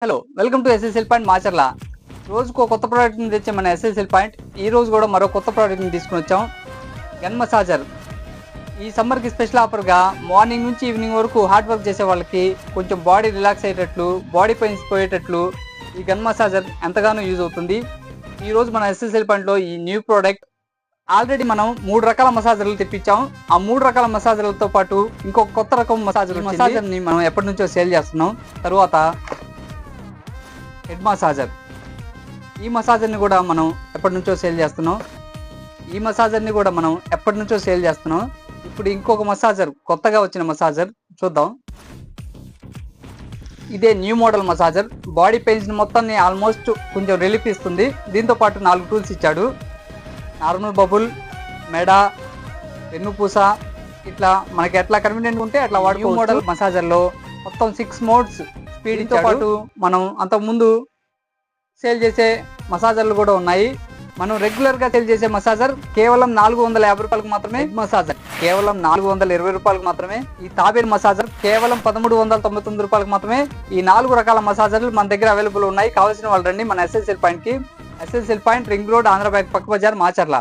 Hello, welcome to SSL point Macherla. రోజుకు ఒక కొత్త ప్రోడక్ట్ని తెచ్చే మన ఎస్ఎస్ఎల్ పాయింట్ ఈ రోజు కూడా మరో కొత్త ప్రోడక్ట్ని తీసుకుని వచ్చాం. Gun massager. ఈ సమ్మర్కి స్పెషల్ ఆఫర్గా మార్నింగ్ నుంచి ఈవినింగ్ వరకు హార్డ్ వర్క్ చేసే వాళ్ళకి కొంచెం బాడీ రిలాక్స్ అయ్యేటట్లు, బాడీ పెయిన్స్ పోయేటట్లు ఈ గన్ మసాజర్ ఎంతగానో యూజ్ అవుతుంది. ఈరోజు మన ఎస్ఎస్ఎల్ పాయింట్లో ఈ న్యూ ప్రోడక్ట్. ఆల్రెడీ మనం 3 రకాల మసాజర్లు తెప్పించాం. ఆ 3 రకాల మసాజర్లతో పాటు ఇంకొక కొత్త రకం మసాజర్ని మనం ఎప్పటి నుంచో సేల్ చేస్తున్నాం. తర్వాత హెడ్ మసాజర్. ఈ మసాజర్ని కూడా మనం ఎప్పటి నుంచో సేల్ చేస్తున్నాం. ఇప్పుడు ఇంకొక మసాజర్, కొత్తగా వచ్చిన మసాజర్ చూద్దాం. ఇదే new model massager. Body pains మొత్తాన్ని ఆల్మోస్ట్ కొంచెం రిలీఫ్ ఇస్తుంది. దీంతో పాటు 4 టూల్స్ ఇచ్చాడు. నార్మల్ బబుల్, మెడ, వెన్నుపూస, ఇట్లా మనకి ఎట్లా కన్వీనియంట్ ఉంటే అట్లా వాడుకో. మోడల్ మసాజర్లో మొత్తం 6 మోడ్స్ స్పీడ్తో పాటు మనం అంతకుముందు సేల్ చేసే మసాజర్లు కూడా ఉన్నాయి. మనం రెగ్యులర్గా సేల్ చేసే మసాజర్ కేవలం 450 రూపాయలకు మాత్రమే. మసాజర్ కేవలం 420 రూపాయలకు మాత్రమే. ఈ తాబేర్ మసాజర్ కేవలం 1399 రూపాయలకు మాత్రమే. ఈ 4 రకాల మసాజర్లు మన దగ్గర అవైలబుల్ ఉన్నాయి. కావాల్సిన వాళ్ళు రండి మన ఎస్ఎస్ఎల్ పాయింట్కి. SSL point, ring road, Andhra bank పక్క బజార్, మాచర్ల.